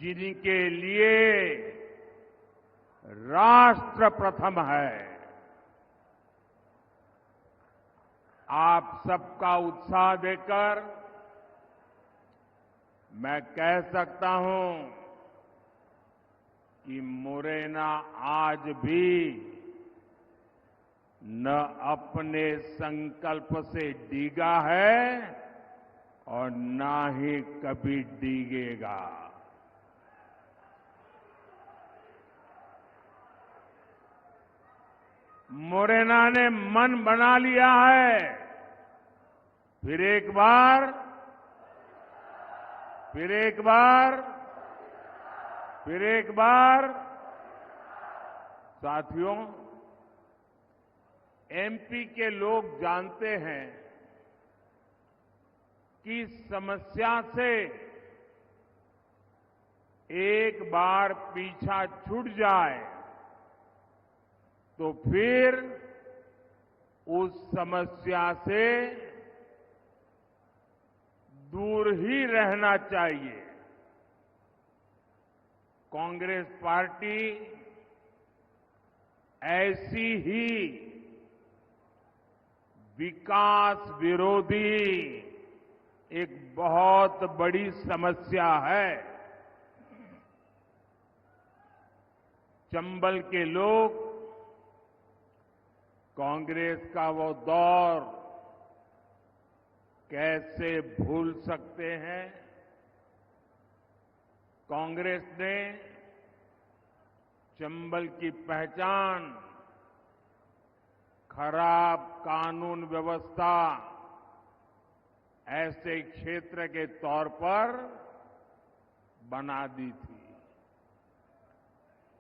जिनके लिए राष्ट्र प्रथम है। आप सबका उत्साह देखकर मैं कह सकता हूं कि मुरैना आज भी न अपने संकल्प से डिगा है और ना ही कभी डिगेगा। मुरैना ने मन बना लिया है। फिर एक बार, फिर एक बार, फिर एक बार। साथियों, एमपी के लोग जानते हैं कि समस्या से एक बार पीछा छूट जाए तो फिर उस समस्या से दूर ही रहना चाहिए। कांग्रेस पार्टी ऐसी ही विकास विरोधी एक बहुत बड़ी समस्या है। चंबल के लोग कांग्रेस का वो दौर कैसे भूल सकते हैं। कांग्रेस ने चंबल की पहचान खराब कानून व्यवस्था ऐसे क्षेत्र के तौर पर बना दी थी।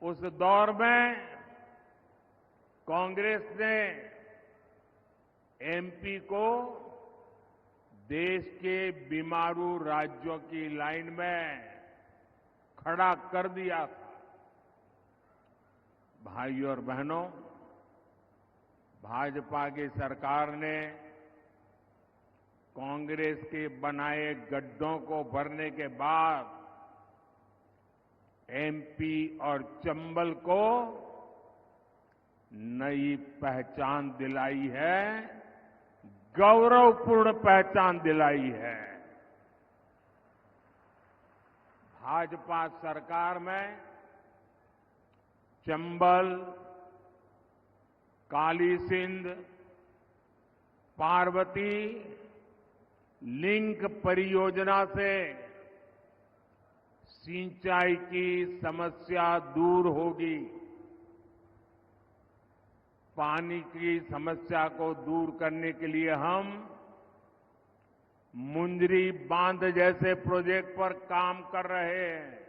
उस दौर में कांग्रेस ने एमपी को देश के बीमारू राज्यों की लाइन में खड़ा कर दिया था। भाइयों और बहनों, भाजपा की सरकार ने कांग्रेस के बनाए गड्ढों को भरने के बाद एमपी और चंबल को नई पहचान दिलाई है, गौरवपूर्ण पहचान दिलाई है। भाजपा सरकार में चंबल, काली सिंध, पार्वती लिंक परियोजना से सिंचाई की समस्या दूर होगी। पानी की समस्या को दूर करने के लिए हम मुंदरी बांध जैसे प्रोजेक्ट पर काम कर रहे हैं।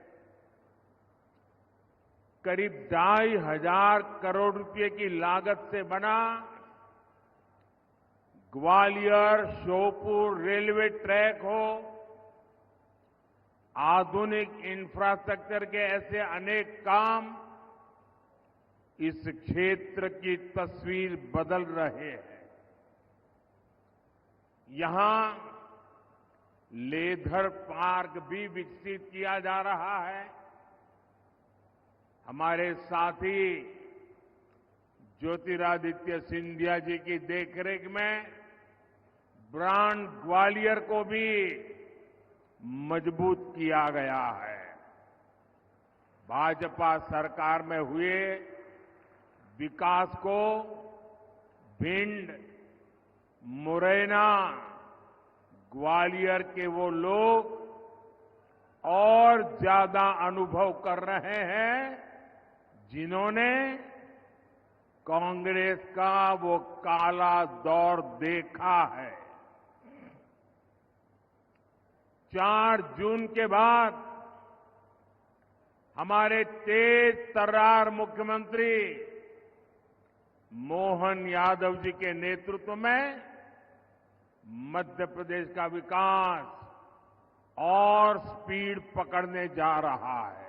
करीब 2,500 करोड़ रुपए की लागत से बना ग्वालियर श्योपुर रेलवे ट्रैक हो, आधुनिक इंफ्रास्ट्रक्चर के ऐसे अनेक काम इस क्षेत्र की तस्वीर बदल रहे हैं। यहां लेदर पार्क भी विकसित किया जा रहा है। हमारे साथी ज्योतिरादित्य सिंधिया जी की देखरेख में ब्रांड ग्वालियर को भी मजबूत किया गया है। भाजपा सरकार में हुए विकास को भिंड, मुरैना, ग्वालियर के वो लोग और ज्यादा अनुभव कर रहे हैं जिन्होंने कांग्रेस का वो काला दौर देखा है। 4 जून के बाद हमारे तेज तर्रार मुख्यमंत्री मोहन यादव जी के नेतृत्व में मध्य प्रदेश का विकास और स्पीड पकड़ने जा रहा है।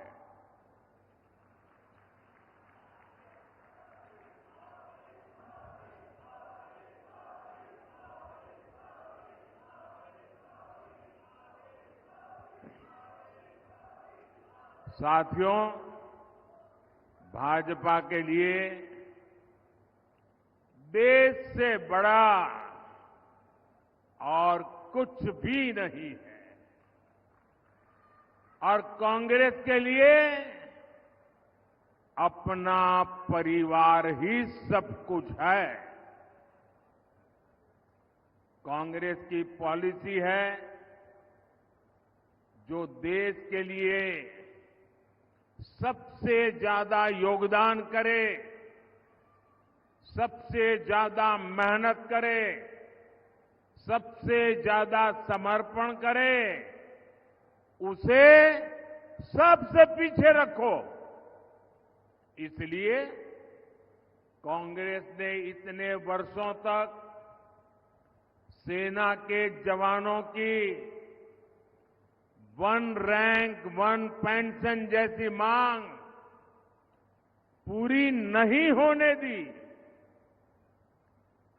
साथियों, भाजपा के लिए देश से बड़ा और कुछ भी नहीं है और कांग्रेस के लिए अपना परिवार ही सब कुछ है। कांग्रेस की पॉलिसी है जो देश के लिए सबसे ज्यादा योगदान करे, सबसे ज्यादा मेहनत करे, सबसे ज्यादा समर्पण करे, उसे सबसे पीछे रखो। इसलिए कांग्रेस ने इतने वर्षों तक सेना के जवानों की वन रैंक वन पेंशन जैसी मांग पूरी नहीं होने दी।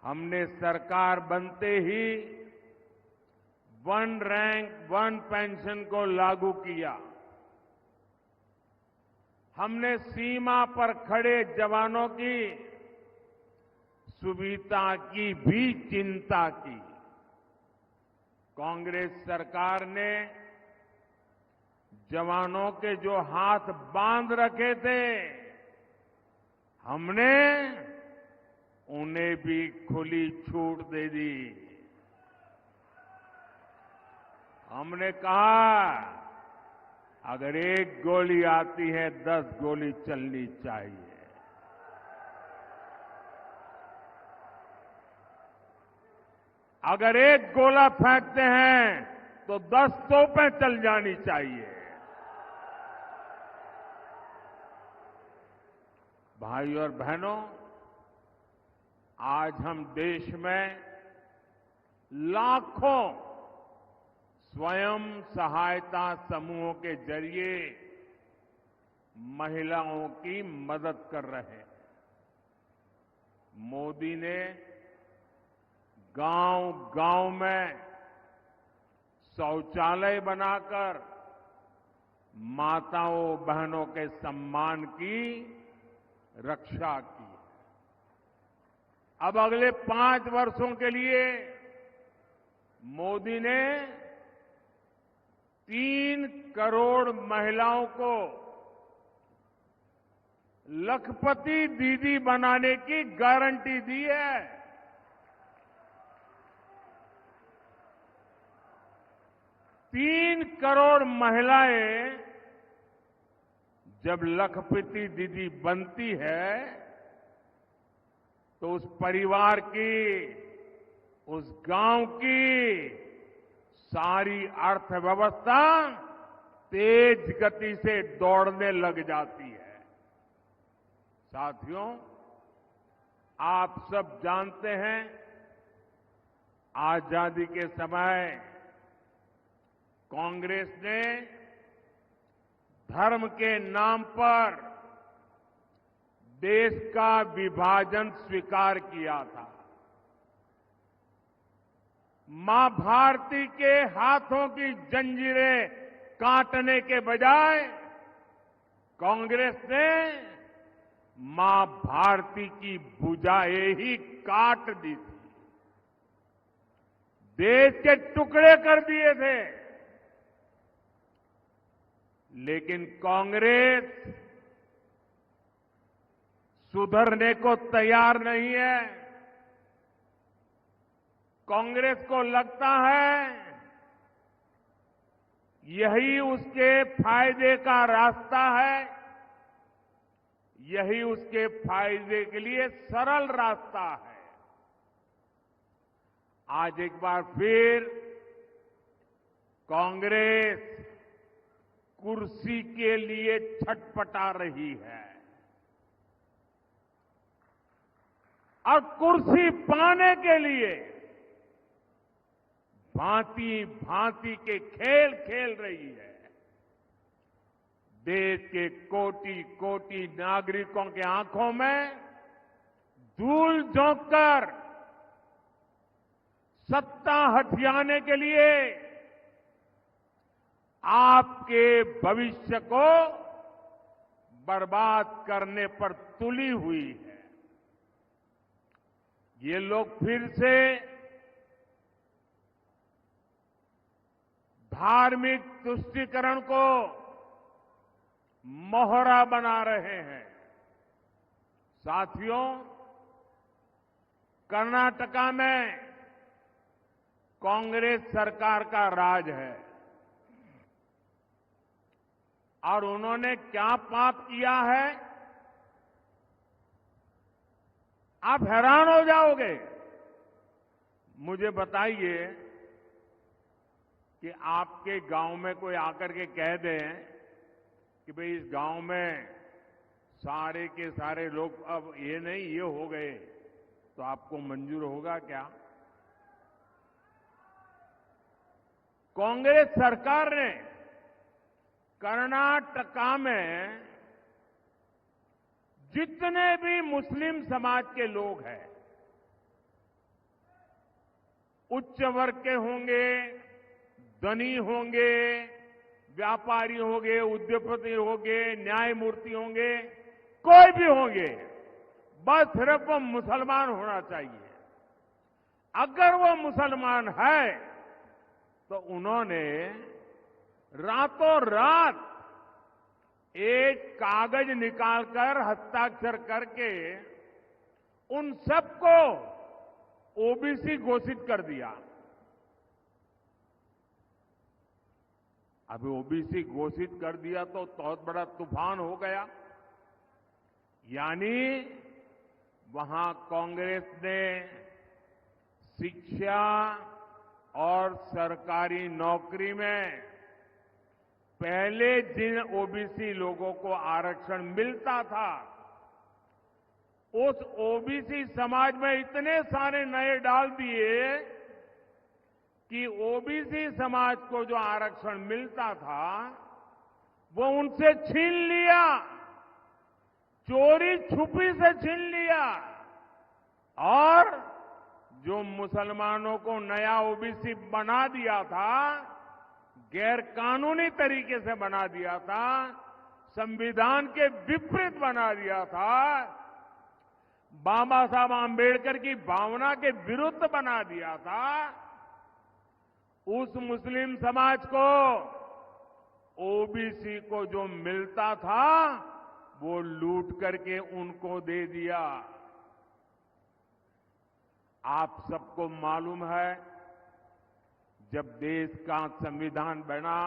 हमने सरकार बनते ही वन रैंक वन पेंशन को लागू किया। हमने सीमा पर खड़े जवानों की सुविधा की भी चिंता की। कांग्रेस सरकार ने जवानों के जो हाथ बांध रखे थे, हमने उन्हें भी खुली छूट दे दी। हमने कहा, अगर एक गोली आती है 10 गोली चलनी चाहिए। अगर एक गोला फेंकते हैं तो 10 तोपें चल जानी चाहिए। भाई और बहनों, आज हम देश में लाखों स्वयं सहायता समूहों के जरिए महिलाओं की मदद कर रहे हैं। मोदी ने गांव-गांव में शौचालय बनाकर माताओं बहनों के सम्मान की रक्षा की। अब अगले 5 वर्षों के लिए मोदी ने 3 करोड़ महिलाओं को लखपति दीदी बनाने की गारंटी दी है। 3 करोड़ महिलाएं जब लखपति दीदी बनती है तो उस परिवार की, उस गांव की सारी अर्थव्यवस्था तेज गति से दौड़ने लग जाती है। साथियों, आप सब जानते हैं, आजादी के समय कांग्रेस ने धर्म के नाम पर देश का विभाजन स्वीकार किया था। मां भारती के हाथों की जंजीरें काटने के बजाय कांग्रेस ने मां भारती की भुजाएं ही काट दी थी, देश के टुकड़े कर दिए थे। लेकिन कांग्रेस सुधरने को तैयार नहीं है। कांग्रेस को लगता है यही उसके फायदे का रास्ता है, यही उसके फायदे के लिए सरल रास्ता है। आज एक बार फिर कांग्रेस कुर्सी के लिए छटपटा रही है और कुर्सी पाने के लिए भांति भांति के खेल खेल रही है। देश के कोटि कोटि नागरिकों के आंखों में धूल झोंककर सत्ता हथियाने के लिए आपके भविष्य को बर्बाद करने पर तुली हुई है। ये लोग फिर से धार्मिक तुष्टीकरण को मोहरा बना रहे हैं। साथियों, कर्नाटका में कांग्रेस सरकार का राज है और उन्होंने क्या पाप किया है, आप हैरान हो जाओगे। मुझे बताइए कि आपके गांव में कोई आकर के कह दे कि भाई इस गांव में सारे के सारे लोग अब ये नहीं ये हो गए, तो आपको मंजूर होगा क्या? कांग्रेस सरकार ने कर्नाटका में जितने भी मुस्लिम समाज के लोग हैं, उच्च वर्ग के होंगे, धनी होंगे, व्यापारी होंगे, उद्योगपति होंगे, न्यायमूर्ति होंगे, कोई भी होंगे, बस सिर्फ वो मुसलमान होना चाहिए। अगर वो मुसलमान है तो उन्होंने रातों रात एक कागज निकालकर हस्ताक्षर करके उन सबको ओबीसी घोषित कर दिया। अभी ओबीसी घोषित कर दिया तो बहुत बड़ा तूफान हो गया। यानी वहां कांग्रेस ने शिक्षा और सरकारी नौकरी में पहले जिन ओबीसी लोगों को आरक्षण मिलता था, उस ओबीसी समाज में इतने सारे नए डाल दिए कि ओबीसी समाज को जो आरक्षण मिलता था वो उनसे छीन लिया, चोरी छुपी से छीन लिया। और जो मुसलमानों को नया ओबीसी बना दिया था, गैर कानूनी तरीके से बना दिया था, संविधान के विपरीत बना दिया था, बाबा साहब आंबेडकर की भावना के विरुद्ध बना दिया था, उस मुस्लिम समाज को ओबीसी को जो मिलता था वो लूट करके उनको दे दिया। आप सबको मालूम है, जब देश का संविधान बना,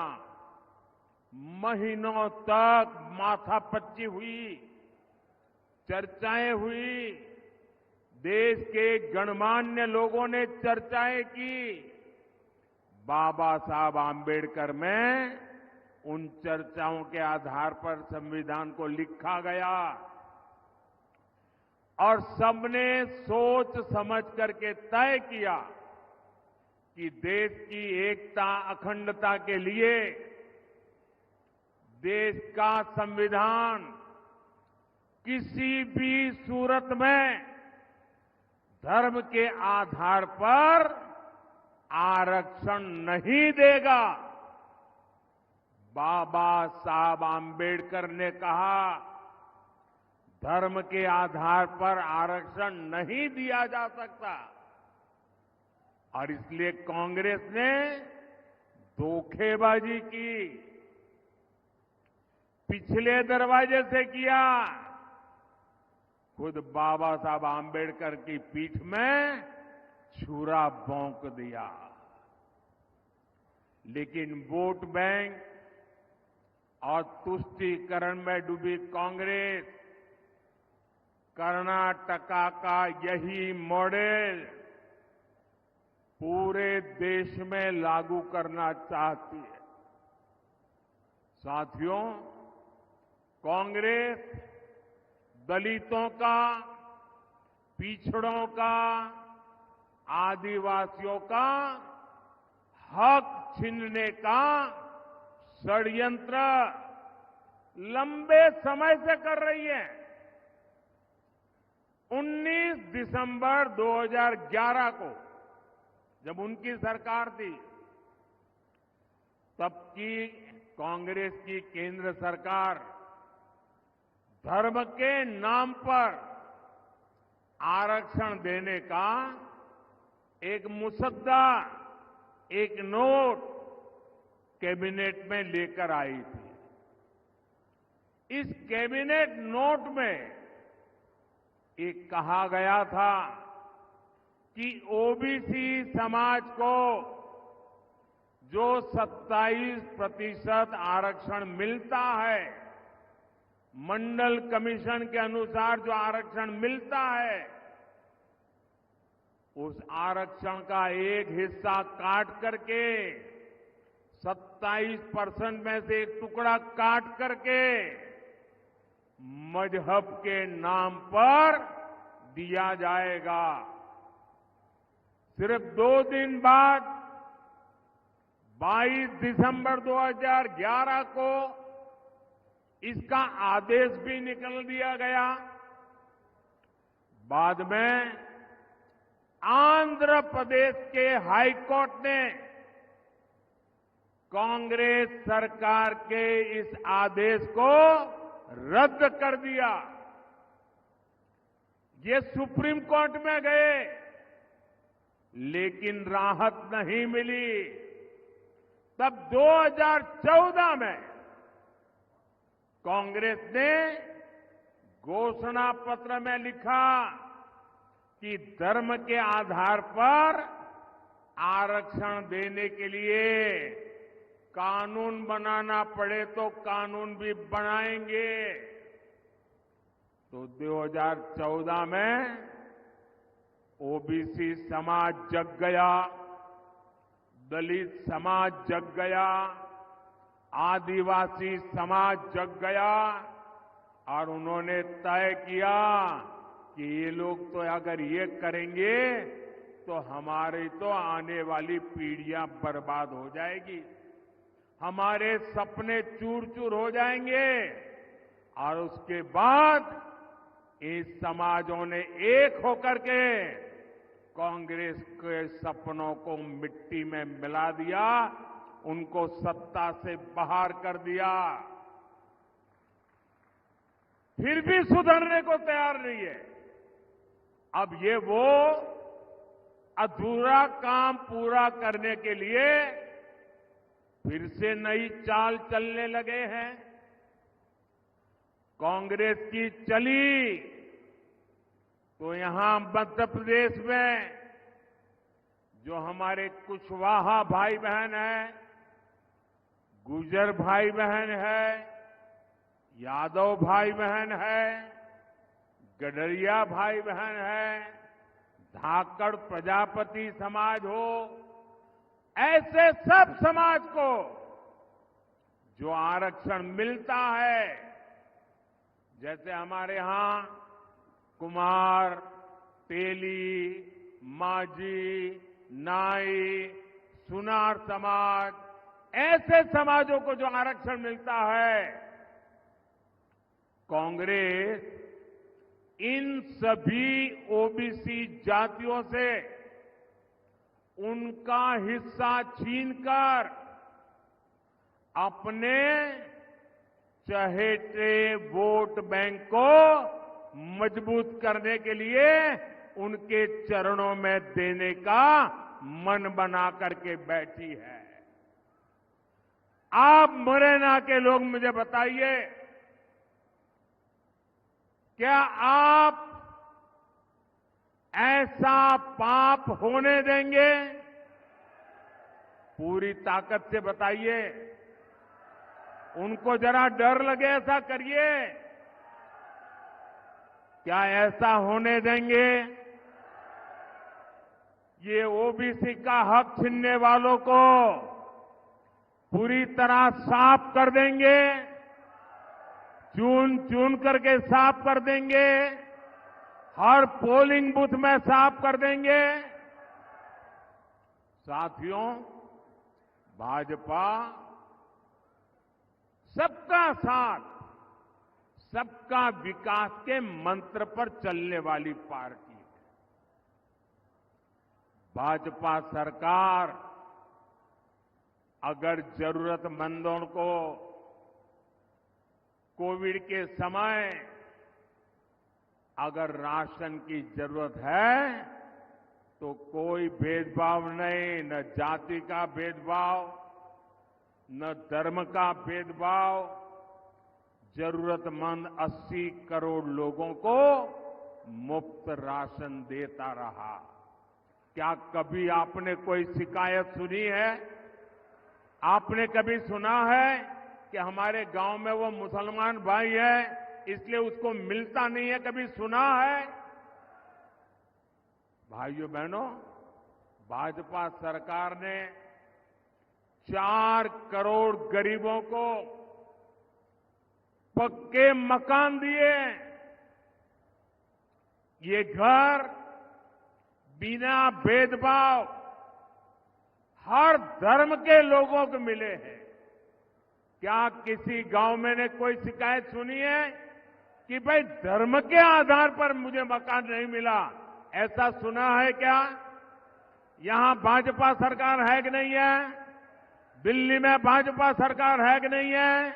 महीनों तक माथापच्ची हुई, चर्चाएं हुई, देश के गणमान्य लोगों ने चर्चाएं की। बाबा साहब आंबेडकर में उन चर्चाओं के आधार पर संविधान को लिखा गया और सबने सोच समझ करके तय किया कि देश की एकता अखंडता के लिए देश का संविधान किसी भी सूरत में धर्म के आधार पर आरक्षण नहीं देगा। बाबा साहब आंबेडकर ने कहा, धर्म के आधार पर आरक्षण नहीं दिया जा सकता। और इसलिए कांग्रेस ने धोखेबाजी की, पिछले दरवाजे से किया। खुद बाबा साहब आंबेडकर की पीठ में छुरा भोंक दिया। लेकिन वोट बैंक और तुष्टीकरण में डूबी कांग्रेस कर्नाटका का यही मॉडल पूरे देश में लागू करना चाहती है। साथियों, कांग्रेस दलितों का, पिछड़ों का, आदिवासियों का हक छीनने का षड्यंत्र लंबे समय से कर रही है। 19 दिसंबर 2011 को जब उनकी सरकार थी, तब की कांग्रेस की केंद्र सरकार धर्म के नाम पर आरक्षण देने का एक मुसद्दा, एक नोट कैबिनेट में लेकर आई थी। इस कैबिनेट नोट में एक कहा गया था कि ओबीसी समाज को जो 27% आरक्षण मिलता है, मंडल कमीशन के अनुसार जो आरक्षण मिलता है, उस आरक्षण का एक हिस्सा काट करके 27% में से एक टुकड़ा काट करके मजहब के नाम पर दिया जाएगा। सिर्फ 2 दिन बाद 22 दिसंबर 2011 को इसका आदेश भी निकल दिया गया। बाद में आंध्र प्रदेश के हाईकोर्ट ने कांग्रेस सरकार के इस आदेश को रद्द कर दिया। ये सुप्रीम कोर्ट में गए, लेकिन राहत नहीं मिली। तब 2014 में कांग्रेस ने घोषणा पत्र में लिखा कि धर्म के आधार पर आरक्षण देने के लिए कानून बनाना पड़े तो कानून भी बनाएंगे। तो 2014 में ओबीसी समाज जग गया, दलित समाज जग गया, आदिवासी समाज जग गया और उन्होंने तय किया कि ये लोग तो अगर ये करेंगे तो हमारी तो आने वाली पीढ़ियां बर्बाद हो जाएगी, हमारे सपने चूर चूर हो जाएंगे। और उसके बाद इस समाजों ने एक होकर के कांग्रेस के सपनों को मिट्टी में मिला दिया, उनको सत्ता से बाहर कर दिया। फिर भी सुधरने को तैयार नहीं है। अब ये वो अधूरा काम पूरा करने के लिए फिर से नई चाल चलने लगे हैं। कांग्रेस की चली तो यहां मध्य प्रदेश में जो हमारे कुशवाहा भाई बहन हैं, गुर्जर भाई बहन है, यादव भाई बहन है, गडरिया भाई बहन है, धाकड़ प्रजापति समाज हो, ऐसे सब समाज को जो आरक्षण मिलता है, जैसे हमारे यहां कुमार, तेली, माझी, नाई, सुनार समाज, ऐसे समाजों को जो आरक्षण मिलता है, कांग्रेस इन सभी ओबीसी जातियों से उनका हिस्सा छीनकर अपने चहेते वोट बैंक को मजबूत करने के लिए उनके चरणों में देने का मन बना करके बैठी है। आप मुरैना के लोग मुझे बताइए, क्या आप ऐसा पाप होने देंगे? पूरी ताकत से बताइए। उनको जरा डर लगे, ऐसा करिए। क्या ऐसा होने देंगे? ये ओबीसी का हक छीनने वालों को पूरी तरह साफ कर देंगे, चुन चुन करके साफ कर देंगे, हर पोलिंग बूथ में साफ कर देंगे। साथियों, भाजपा सबका साथ, सबका विकास के मंत्र पर चलने वाली पार्टी है। भाजपा सरकार अगर जरूरतमंदों को कोविड के समय अगर राशन की जरूरत है तो कोई भेदभाव नहीं, न जाति का भेदभाव, न धर्म का भेदभाव। जरूरतमंद 80 करोड़ लोगों को मुफ्त राशन देता रहा। क्या कभी आपने कोई शिकायत सुनी है? आपने कभी सुना है कि हमारे गांव में वो मुसलमान भाई है इसलिए उसको मिलता नहीं है? कभी सुना है? भाइयों बहनों, भाजपा सरकार ने 4 करोड़ गरीबों को पक्के मकान दिए। ये घर बिना भेदभाव हर धर्म के लोगों को मिले हैं। क्या किसी गांव में ने कोई शिकायत सुनी है कि भाई धर्म के आधार पर मुझे मकान नहीं मिला? ऐसा सुना है क्या? यहां भाजपा सरकार है कि नहीं है? दिल्ली में भाजपा सरकार है कि नहीं है?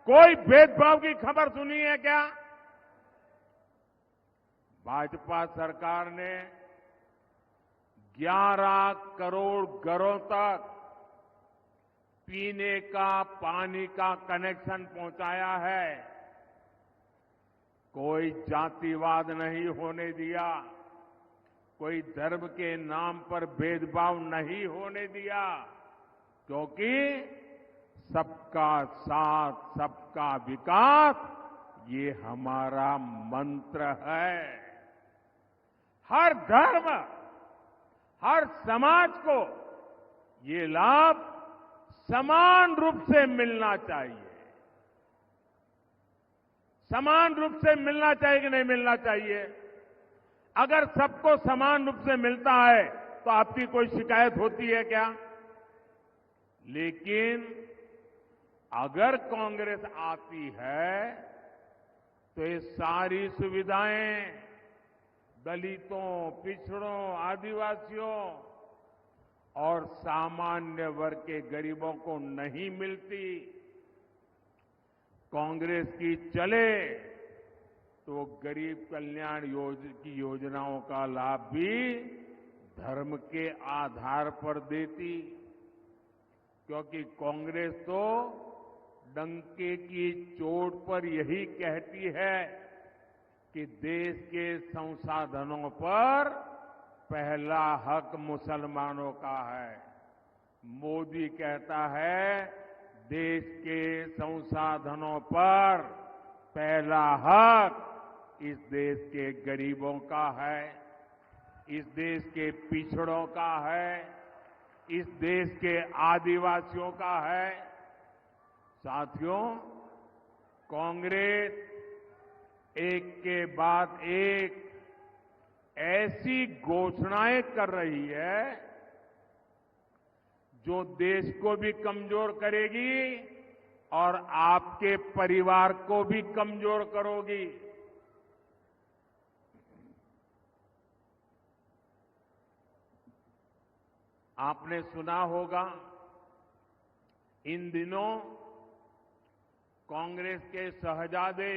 कोई भेदभाव की खबर सुनी है क्या? भाजपा सरकार ने 11 करोड़ घरों तक पीने का पानी का कनेक्शन पहुंचाया है। कोई जातिवाद नहीं होने दिया, कोई धर्म के नाम पर भेदभाव नहीं होने दिया, क्योंकि सबका साथ सबका विकास ये हमारा मंत्र है। हर धर्म, हर समाज को ये लाभ समान रूप से मिलना चाहिए। समान रूप से मिलना चाहिए कि नहीं मिलना चाहिए? अगर सबको समान रूप से मिलता है तो आपकी कोई शिकायत होती है क्या? लेकिन अगर कांग्रेस आती है तो ये सारी सुविधाएं दलितों, पिछड़ों, आदिवासियों और सामान्य वर्ग के गरीबों को नहीं मिलती। कांग्रेस की चले तो गरीब कल्याण की योजनाओं का लाभ भी धर्म के आधार पर देती, क्योंकि कांग्रेस तो डंके की चोट पर यही कहती है कि देश के संसाधनों पर पहला हक मुसलमानों का है। मोदी कहता है देश के संसाधनों पर पहला हक इस देश के गरीबों का है, इस देश के पिछड़ों का है, इस देश के आदिवासियों का है। साथियों, कांग्रेस एक के बाद एक ऐसी घोषणाएं कर रही है जो देश को भी कमजोर करेगी और आपके परिवार को भी कमजोर करोगी। आपने सुना होगा इन दिनों कांग्रेस के शहजादे,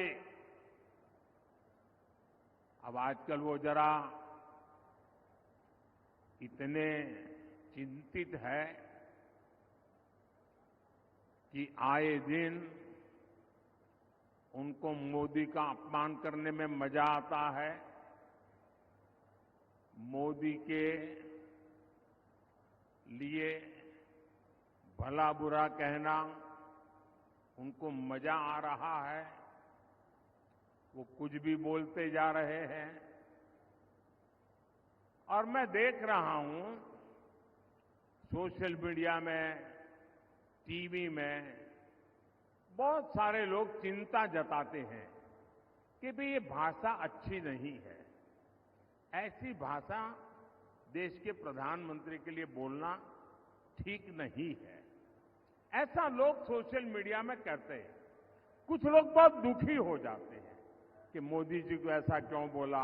अब आजकल वो जरा इतने चिंतित है कि आए दिन उनको मोदी का अपमान करने में मजा आता है। मोदी के लिए भला बुरा कहना उनको मजा आ रहा है। वो कुछ भी बोलते जा रहे हैं और मैं देख रहा हूं सोशल मीडिया में, टीवी में बहुत सारे लोग चिंता जताते हैं कि भाई ये भाषा अच्छी नहीं है। ऐसी भाषा देश के प्रधानमंत्री के लिए बोलना ठीक नहीं है, ऐसा लोग सोशल मीडिया में कहते हैं। कुछ लोग बहुत दुखी हो जाते हैं कि मोदी जी को ऐसा क्यों बोला,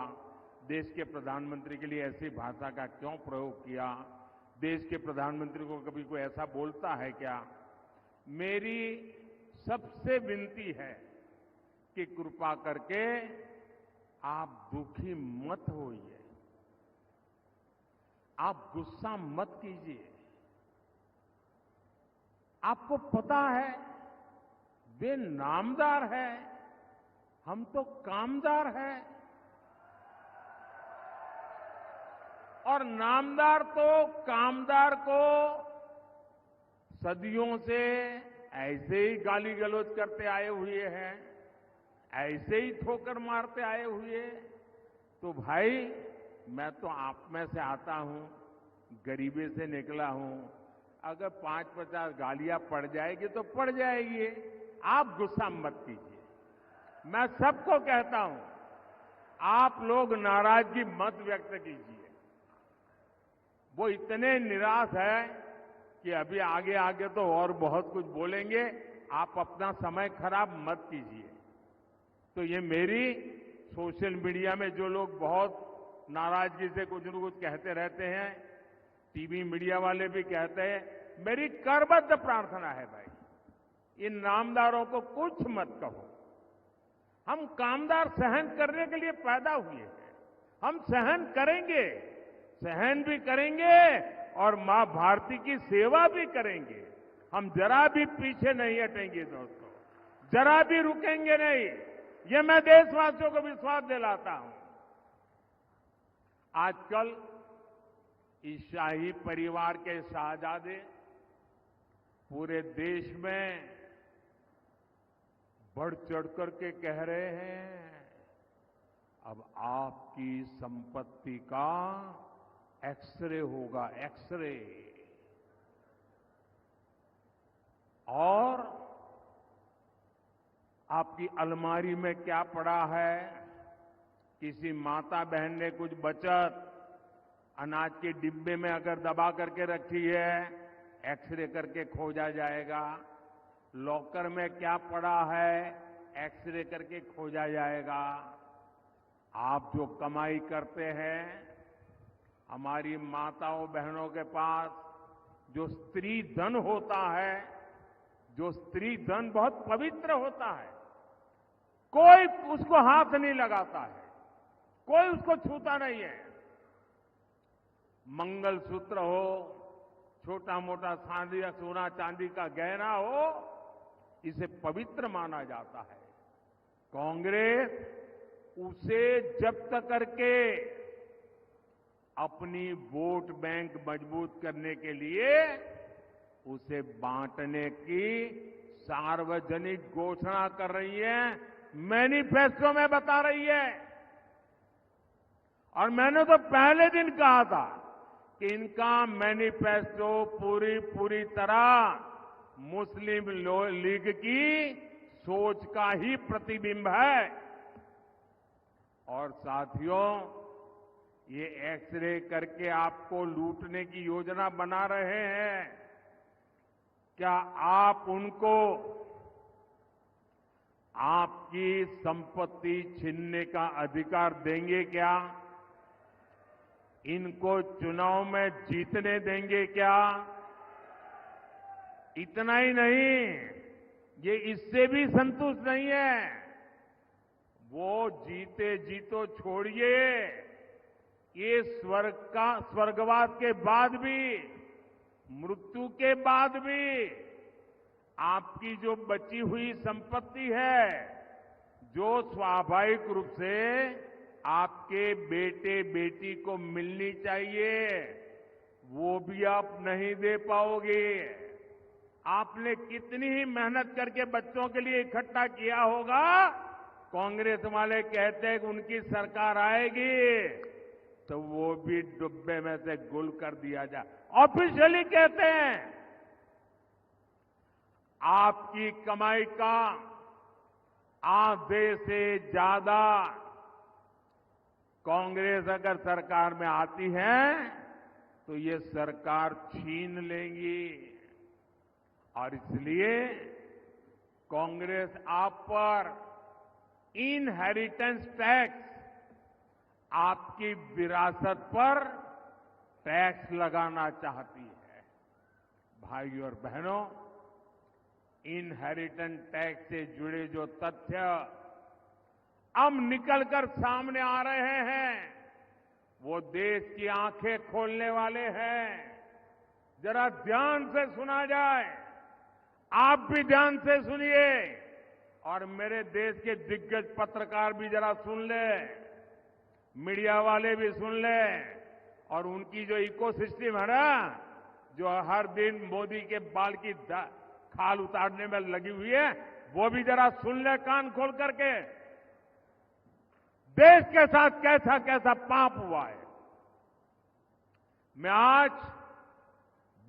देश के प्रधानमंत्री के लिए ऐसी भाषा का क्यों प्रयोग किया, देश के प्रधानमंत्री को कभी कोई ऐसा बोलता है क्या? मेरी सबसे विनती है कि कृपा करके आप दुखी मत होइए, आप गुस्सा मत कीजिए। आपको पता है वे नामदार है, हम तो कामदार हैं। और नामदार तो कामदार को सदियों से ऐसे ही गाली गलौज करते आए हुए हैं, ऐसे ही ठोकर मारते आए हुए। तो भाई मैं तो आप में से आता हूं, गरीबी से निकला हूं। अगर 5-50 गालियां पड़ जाएगी तो पड़ जाएगी, आप गुस्सा मत कीजिए। मैं सबको कहता हूं, आप लोग नाराजगी मत व्यक्त कीजिए। वो इतने निराश है कि अभी आगे आगे तो और बहुत कुछ बोलेंगे, आप अपना समय खराब मत कीजिए। तो ये मेरी सोशल मीडिया में जो लोग बहुत नाराजगी से कुछ न कुछ कहते रहते हैं, टीवी मीडिया वाले भी कहते हैं, मेरी करबद्ध प्रार्थना है भाई, इन नामदारों को कुछ मत कहो। हम कामदार सहन करने के लिए पैदा हुए हैं, हम सहन करेंगे, सहन भी करेंगे और मां भारती की सेवा भी करेंगे। हम जरा भी पीछे नहीं हटेंगे दोस्तों, जरा भी रुकेंगे नहीं। ये मैं देशवासियों को विश्वास दिलाता हूं। आजकल इस शाही परिवार के शहजादे पूरे देश में बढ़ चढ़ करके कह रहे हैं, अब आपकी संपत्ति का एक्सरे होगा, एक्सरे। और आपकी अलमारी में क्या पड़ा है, किसी माता बहन ने कुछ बचत अनाज के डिब्बे में अगर दबा करके रखी है, एक्सरे करके खोजा जाएगा। लॉकर में क्या पड़ा है, एक्सरे करके खोजा जाएगा। आप जो कमाई करते हैं, हमारी माताओं बहनों के पास जो स्त्री धन होता है, जो स्त्री धन बहुत पवित्र होता है, कोई उसको हाथ नहीं लगाता है, कोई उसको छूता नहीं है। मंगलसूत्र हो, छोटा मोटा सोना चांदी का गहना हो, इसे पवित्र माना जाता है। कांग्रेस उसे जब्त करके अपनी वोट बैंक मजबूत करने के लिए उसे बांटने की सार्वजनिक घोषणा कर रही है, मैनिफेस्टो में बता रही है। और मैंने तो पहले दिन कहा था कि इनका मैनिफेस्टो पूरी तरह मुस्लिम लीग की सोच का ही प्रतिबिंब है। और साथियों, ये एक्सरे करके आपको लूटने की योजना बना रहे हैं। क्या आप उनको आपकी संपत्ति छीनने का अधिकार देंगे क्या? इनको चुनाव में जीतने देंगे क्या? इतना ही नहीं, ये इससे भी संतुष्ट नहीं है। वो जीते जीतो छोड़िए, ये स्वर्गवास के बाद भी, मृत्यु के बाद भी आपकी जो बची हुई संपत्ति है, जो स्वाभाविक रूप से आपके बेटे बेटी को मिलनी चाहिए, वो भी आप नहीं दे पाओगे। आपने कितनी ही मेहनत करके बच्चों के लिए इकट्ठा किया होगा। कांग्रेस वाले कहते हैं कि उनकी सरकार आएगी तो वो भी डुब्बे में से गुल कर दिया जाए। ऑफिशियली कहते हैं आपकी कमाई का आधे से ज्यादा कांग्रेस अगर सरकार में आती है तो ये सरकार छीन लेगी। और इसलिए कांग्रेस आप पर इनहेरिटेंस टैक्स, आपकी विरासत पर टैक्स लगाना चाहती है। भाइयों और बहनों, इनहेरिटेंस टैक्स से जुड़े जो तथ्य अब निकलकर सामने आ रहे हैं, वो देश की आंखें खोलने वाले हैं। जरा ध्यान से सुना जाए, आप भी ध्यान से सुनिए और मेरे देश के दिग्गज पत्रकार भी जरा सुन ले, मीडिया वाले भी सुन ले, और उनकी जो इकोसिस्टम है ना, जो हर दिन मोदी के बाल की खाल उतारने में लगी हुई है, वो भी जरा सुन ले कान खोल करके। देश के साथ कैसा कैसा पाप हुआ है। मैं आज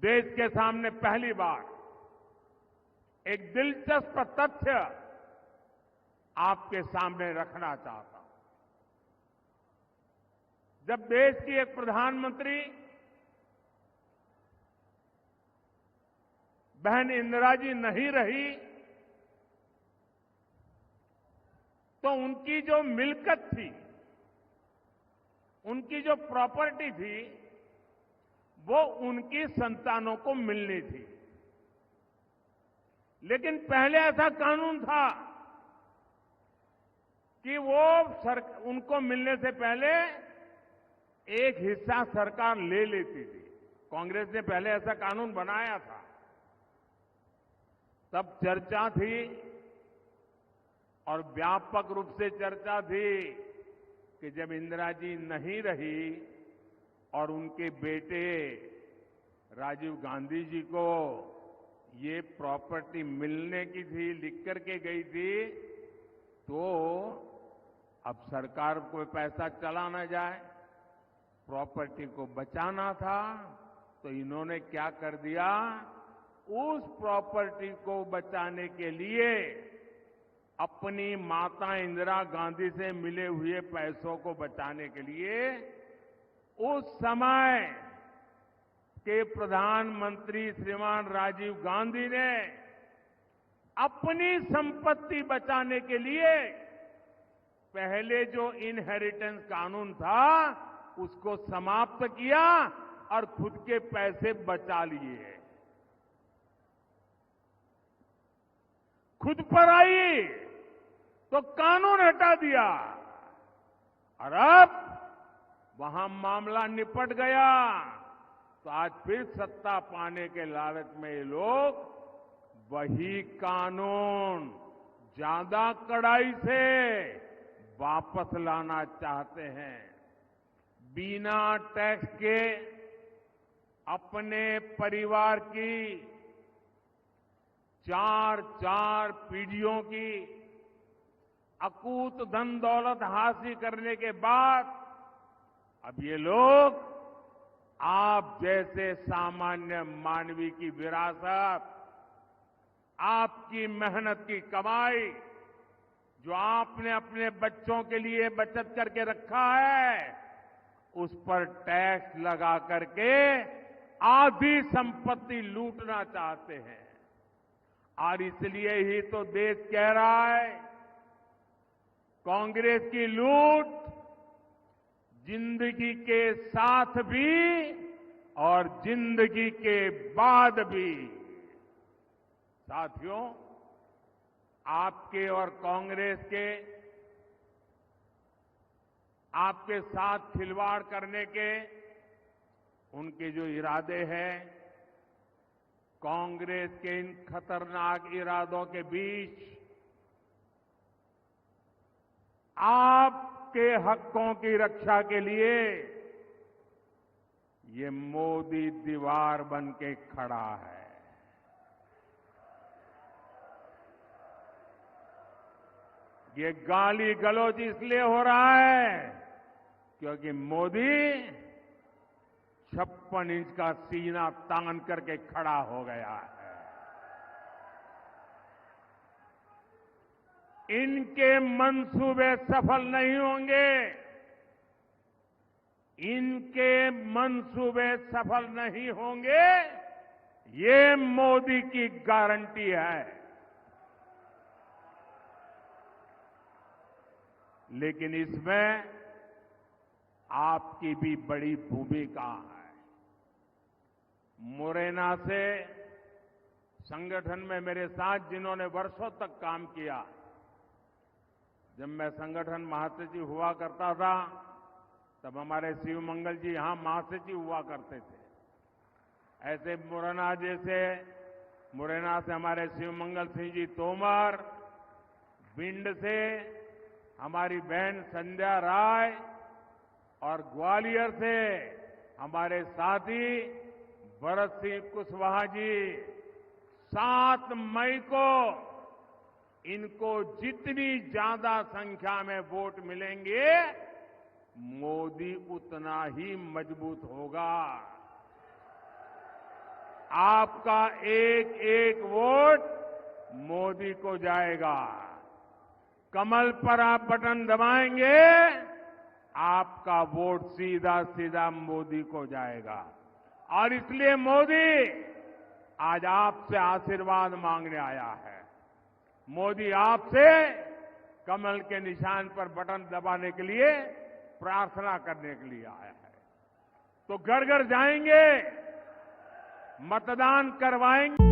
देश के सामने पहली बार एक दिलचस्प तथ्य आपके सामने रखना चाहता हूं। जब देश की एक प्रधानमंत्री बहन इंदिरा जी नहीं रही, तो उनकी जो मिल्कत थी, उनकी जो प्रॉपर्टी थी, वो उनकी संतानों को मिलनी थी। लेकिन पहले ऐसा कानून था कि वो उनको मिलने से पहले एक हिस्सा सरकार ले लेती थी। कांग्रेस ने पहले ऐसा कानून बनाया था। तब चर्चा थी और व्यापक रूप से चर्चा थी कि जब इंदिरा जी नहीं रही और उनके बेटे राजीव गांधी जी को ये प्रॉपर्टी मिलने की थी, लिख करके गई थी, तो अब सरकार को पैसा चला ना जाए, प्रॉपर्टी को बचाना था, तो इन्होंने क्या कर दिया, उस प्रॉपर्टी को बचाने के लिए अपनी माता इंदिरा गांधी से मिले हुए पैसों को बचाने के लिए उस समय के प्रधानमंत्री श्रीमान राजीव गांधी ने अपनी संपत्ति बचाने के लिए पहले जो इनहेरिटेंस कानून था उसको समाप्त किया और खुद के पैसे बचा लिए। खुद पर आई तो कानून हटा दिया और अब वहां मामला निपट गया, तो आज फिर सत्ता पाने के लालच में ये लोग वही कानून ज्यादा कड़ाई से वापस लाना चाहते हैं। बिना टैक्स के अपने परिवार की 4 पीढ़ियों की अकूत धन दौलत हासिल करने के बाद अब ये लोग आप जैसे सामान्य मानवी की विरासत, आपकी मेहनत की कमाई, जो आपने अपने बच्चों के लिए बचत करके रखा है, उस पर टैक्स लगा करके आधी संपत्ति लूटना चाहते हैं। और इसलिए ही तो देश कह रहा है, कांग्रेस की लूट जिंदगी के साथ भी और जिंदगी के बाद भी। साथियों, आपके और कांग्रेस के आपके साथ खिलवाड़ करने के उनके जो इरादे हैं, कांग्रेस के इन खतरनाक इरादों के बीच आपके हकों की रक्षा के लिए ये मोदी दीवार बन के खड़ा है। ये गाली गलौज इसलिए हो रहा है क्योंकि मोदी 56 इंच का सीना तान करके खड़ा हो गया है। इनके मंसूबे सफल नहीं होंगे, इनके मंसूबे सफल नहीं होंगे, ये मोदी की गारंटी है। लेकिन इसमें आपकी भी बड़ी भूमिका है। मुरैना से संगठन में मेरे साथ जिन्होंने वर्षों तक काम किया, जब मैं संगठन महासचिव हुआ करता था तब हमारे शिवमंगल जी यहां महासचिव हुआ करते थे। ऐसे मुरैना से हमारे शिवमंगल सिंह जी तोमर, भिंड से हमारी बहन संध्या राय और ग्वालियर से हमारे साथी भरत सिंह कुशवाहा जी 7 मई को इनको जितनी ज्यादा संख्या में वोट मिलेंगे मोदी उतना ही मजबूत होगा। आपका एक एक वोट मोदी को जाएगा। कमल पर आप बटन दबाएंगे, आपका वोट सीधा सीधा मोदी को जाएगा। और इसलिए मोदी आज आपसे आशीर्वाद मांगने आया है। मोदी आपसे कमल के निशान पर बटन दबाने के लिए प्रार्थना करने के लिए आया है। तो घर घर जाएंगे, मतदान करवाएंगे।